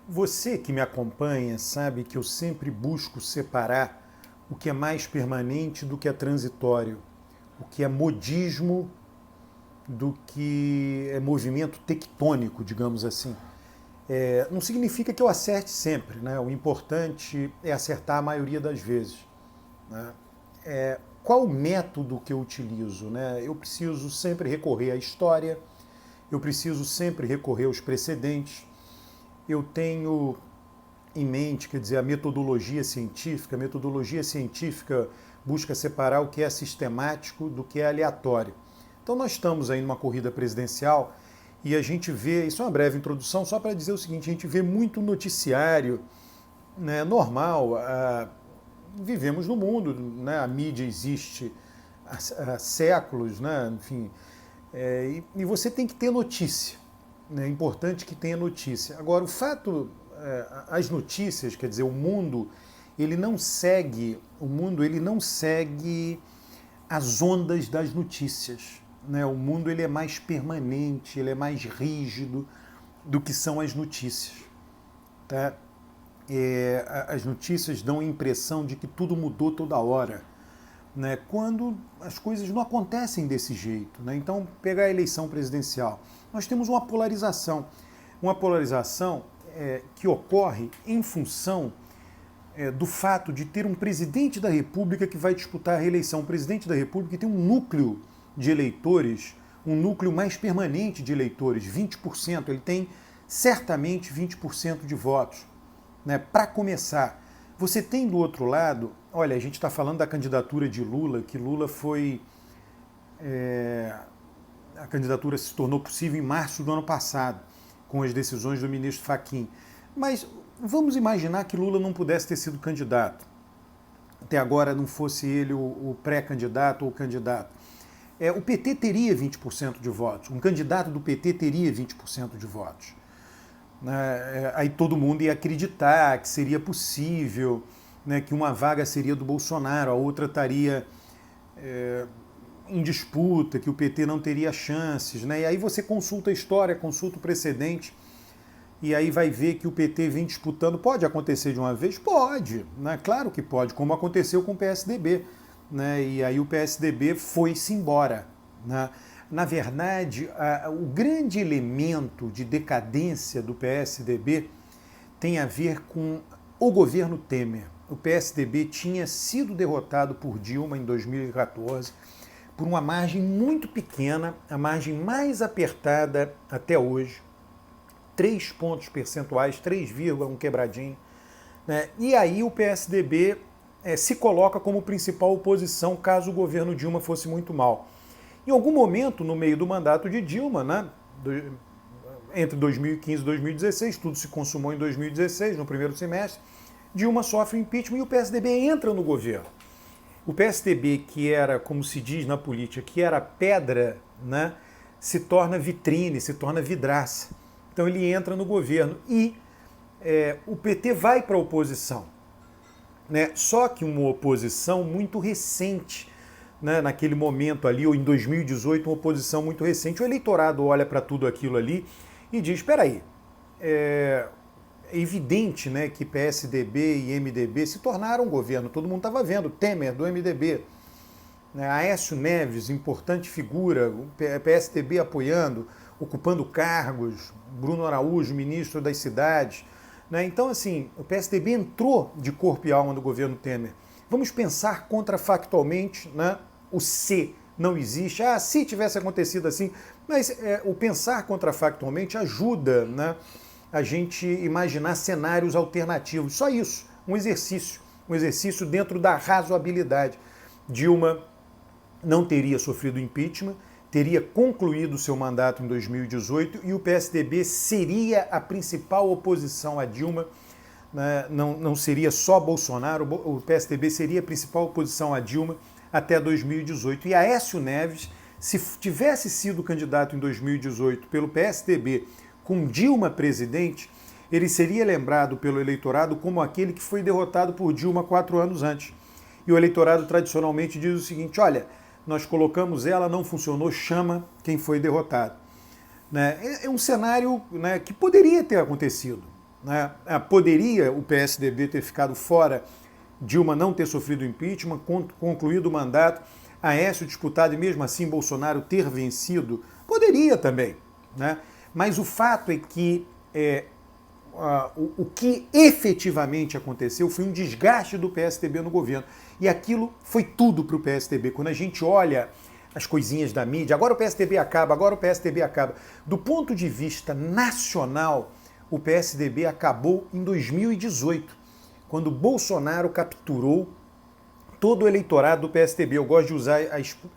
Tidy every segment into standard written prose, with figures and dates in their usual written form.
Você que me acompanha sabe que eu sempre busco separar o que é mais permanente do que é transitório, o que é modismo do que é movimento tectônico, digamos assim. Não significa que eu acerte sempre, né? O importante é acertar a maioria das vezes, né? Qual o método que eu utilizo, né? Eu preciso sempre recorrer à história, eu preciso sempre recorrer aos precedentes, eu tenho em mente, quer dizer, a metodologia científica. A metodologia científica busca separar o que é sistemático do que é aleatório. Então nós estamos aí numa corrida presidencial e a gente vê, isso é uma breve introdução, só para dizer o seguinte, a gente vê muito noticiário, né, normal, vivemos no mundo, né, a mídia existe há séculos, né, enfim, e você tem que ter notícia, né, é importante que tenha notícia. Agora, o fato, as notícias, quer dizer, o mundo ele não segue as ondas das notícias, né? O mundo ele é mais permanente, ele é mais rígido do que são as notícias, tá? As notícias dão a impressão de que tudo mudou toda hora, né? Quando as coisas não acontecem desse jeito, né? Então, pegar a eleição presidencial, nós temos uma polarização que ocorre em função do fato de ter um presidente da República que vai disputar a reeleição. Um presidente da República que tem um núcleo de eleitores, um núcleo mais permanente de eleitores, 20%. Ele tem certamente 20% de votos, né? Para começar, você tem do outro lado, olha, a gente está falando da candidatura de Lula, que Lula foi... a candidatura se tornou possível em março do ano passado, com as decisões do ministro Fachin. Mas vamos imaginar que Lula não pudesse ter sido candidato. Até agora não fosse ele o pré-candidato ou o candidato. O PT teria 20% de votos. Um candidato do PT teria 20% de votos. Aí todo mundo ia acreditar que seria possível, né, que uma vaga seria do Bolsonaro, a outra estaria em disputa, que o PT não teria chances, né? E aí você consulta a história, consulta o precedente, e aí vai ver que o PT vem disputando. Pode acontecer de uma vez? Pode, né? Claro que pode, como aconteceu com o PSDB, né? E aí o PSDB foi-se embora, né? Na verdade, o grande elemento de decadência do PSDB tem a ver com o governo Temer. O PSDB tinha sido derrotado por Dilma em 2014 por uma margem muito pequena, a margem mais apertada até hoje, 3 pontos percentuais, 3, um quebradinho, né? E aí o PSDB se coloca como principal oposição caso o governo Dilma fosse muito mal. Em algum momento, no meio do mandato de Dilma, né, entre 2015 e 2016, tudo se consumou em 2016, no primeiro semestre, Dilma sofre impeachment e o PSDB entra no governo. O PSDB, que era, como se diz na política, que era pedra, né, se torna vitrine, se torna vidraça. Então ele entra no governo e o PT vai para a oposição, né? Só que uma oposição muito recente, né? Naquele momento ali, ou em 2018, uma oposição muito recente. O eleitorado olha para tudo aquilo ali e diz, espera aí, é evidente, né, que PSDB e MDB se tornaram governo, todo mundo estava vendo, Temer do MDB, né, Aécio Neves, importante figura, o PSDB apoiando, ocupando cargos, Bruno Araújo, ministro das cidades, né? Então, assim, o PSDB entrou de corpo e alma no governo Temer. Vamos pensar contrafactualmente, né? O se não existe. Se tivesse acontecido assim, mas o pensar contrafactualmente ajuda, né, a gente imaginar cenários alternativos. Só isso, um exercício dentro da razoabilidade. Dilma não teria sofrido impeachment, teria concluído seu mandato em 2018 e o PSDB seria a principal oposição a Dilma, né? Não seria só Bolsonaro, o PSDB seria a principal oposição a Dilma até 2018. E Aécio Neves, se tivesse sido candidato em 2018 pelo PSDB com Dilma presidente, ele seria lembrado pelo eleitorado como aquele que foi derrotado por Dilma 4 anos antes. E o eleitorado tradicionalmente diz o seguinte, olha, nós colocamos ela, não funcionou, chama quem foi derrotado. Né? É um cenário, né, que poderia ter acontecido. né? Poderia o PSDB ter ficado fora, Dilma não ter sofrido impeachment, concluído o mandato, Aécio disputado e mesmo assim Bolsonaro ter vencido? Poderia também, né? Mas o fato é que o que efetivamente aconteceu foi um desgaste do PSDB no governo. E aquilo foi tudo para o PSDB. Quando a gente olha as coisinhas da mídia, agora o PSDB acaba, agora o PSDB acaba. Do ponto de vista nacional, o PSDB acabou em 2018, quando Bolsonaro capturou todo o eleitorado do PSDB. Eu gosto de usar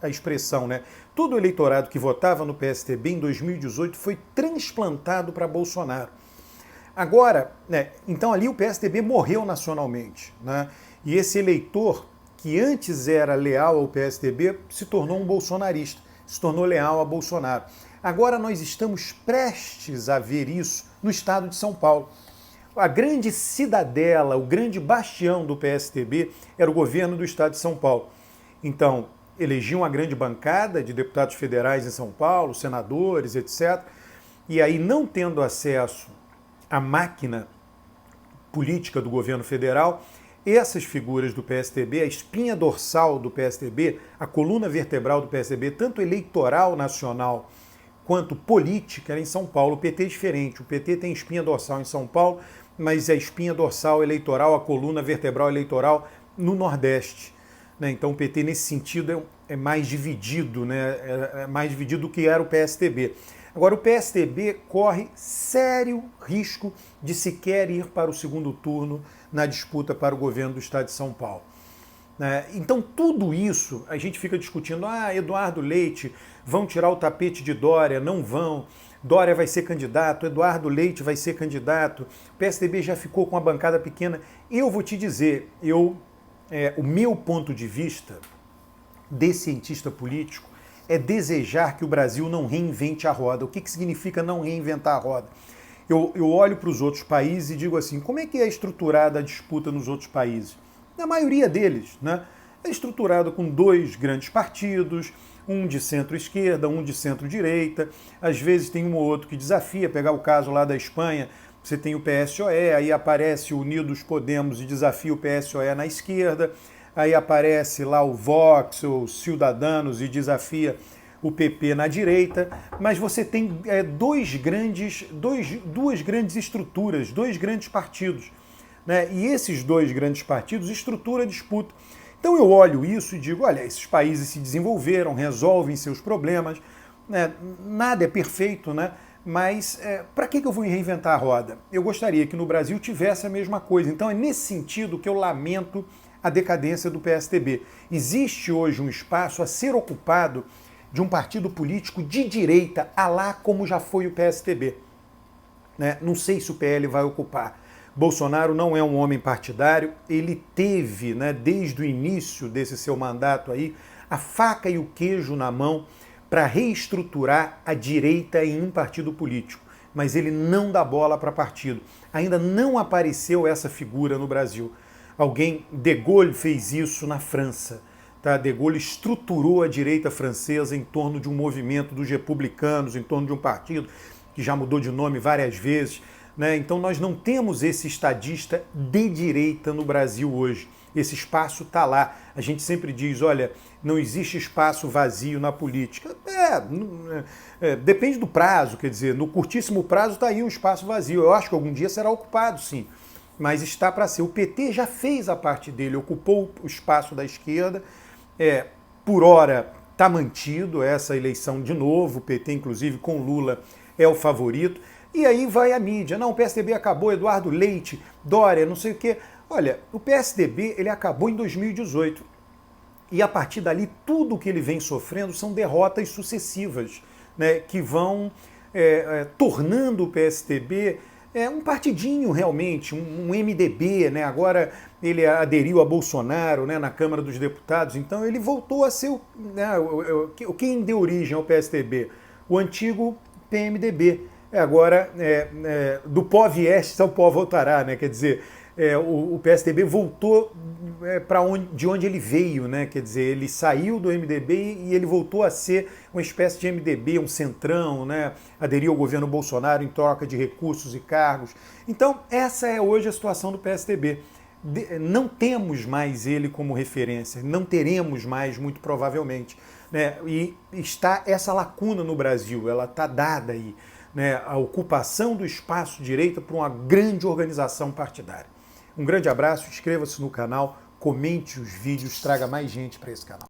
a expressão, né? Todo o eleitorado que votava no PSDB em 2018 foi transplantado para Bolsonaro. Agora, né, então ali o PSDB morreu nacionalmente, né? E esse eleitor, que antes era leal ao PSDB, se tornou um bolsonarista, se tornou leal a Bolsonaro. Agora nós estamos prestes a ver isso no estado de São Paulo. A grande cidadela, o grande bastião do PSDB era o governo do estado de São Paulo. Então, elegiam uma grande bancada de deputados federais em São Paulo, senadores, etc. E aí, não tendo acesso à máquina política do governo federal, essas figuras do PSDB, a espinha dorsal do PSDB, a coluna vertebral do PSDB, tanto eleitoral nacional quanto política, era em São Paulo. O PT é diferente. O PT tem espinha dorsal em São Paulo, mas a espinha dorsal eleitoral, a coluna vertebral eleitoral no Nordeste. Então o PT, nesse sentido, é mais dividido, né? É mais dividido do que era o PSDB. Agora, o PSDB corre sério risco de sequer ir para o segundo turno na disputa para o governo do estado de São Paulo. Então, tudo isso, a gente fica discutindo, Eduardo Leite, vão tirar o tapete de Dória, não vão, Dória vai ser candidato, Eduardo Leite vai ser candidato, o PSDB já ficou com a bancada pequena. Eu vou te dizer, o meu ponto de vista de cientista político é desejar que o Brasil não reinvente a roda. O que significa não reinventar a roda? Eu olho para os outros países e digo assim, como é que é estruturada a disputa nos outros países? Na maioria deles, né, é estruturado com 2 grandes partidos, um de centro-esquerda, um de centro-direita, às vezes tem um ou outro que desafia, pegar o caso lá da Espanha, você tem o PSOE, aí aparece o Unidos Podemos e desafia o PSOE na esquerda, aí aparece lá o Vox, os Ciudadanos, e desafia o PP na direita, mas você tem duas grandes estruturas, 2 grandes partidos, né? E esses 2 grandes partidos estruturam a disputa. Então eu olho isso e digo, olha, esses países se desenvolveram, resolvem seus problemas, né? Nada é perfeito, né? Mas para que eu vou reinventar a roda? Eu gostaria que no Brasil tivesse a mesma coisa. Então é nesse sentido que eu lamento a decadência do PSDB. Existe hoje um espaço a ser ocupado de um partido político de direita, alá como já foi o PSDB. Né? Não sei se o PL vai ocupar. Bolsonaro não é um homem partidário, ele teve, né, desde o início desse seu mandato aí, a faca e o queijo na mão para reestruturar a direita em um partido político. Mas ele não dá bola para partido. Ainda não apareceu essa figura no Brasil. De Gaulle fez isso na França. Tá? De Gaulle estruturou a direita francesa em torno de um movimento dos republicanos, em torno de um partido que já mudou de nome várias vezes. Né? Então nós não temos esse estadista de direita no Brasil hoje. Esse espaço está lá. A gente sempre diz, olha, não existe espaço vazio na política. Depende do prazo, quer dizer, no curtíssimo prazo está aí um espaço vazio. Eu acho que algum dia será ocupado, sim. Mas está para ser. O PT já fez a parte dele, ocupou o espaço da esquerda. Por hora está mantido essa eleição de novo. O PT, inclusive, com Lula, é o favorito. E aí vai a mídia. Não, o PSDB acabou, Eduardo Leite, Dória, não sei o quê. Olha, o PSDB ele acabou em 2018. E a partir dali, tudo que ele vem sofrendo são derrotas sucessivas, né, que vão tornando o PSDB um partidinho realmente, um MDB. Né? Agora ele aderiu a Bolsonaro, né, na Câmara dos Deputados, então ele voltou a ser quem deu origem ao PSDB? O antigo PMDB. Agora, do pó vieste, ao pó voltará, né? Quer dizer, o PSDB voltou de onde ele veio, né? Quer dizer, ele saiu do MDB e ele voltou a ser uma espécie de MDB, um centrão, né? Aderiu ao governo Bolsonaro em troca de recursos e cargos. Então, essa é hoje a situação do PSDB. Não temos mais ele como referência, não teremos mais, muito provavelmente. Né? E está essa lacuna no Brasil, ela está dada aí, né? A ocupação do espaço direita por uma grande organização partidária. Um grande abraço, inscreva-se no canal, comente os vídeos, traga mais gente para esse canal.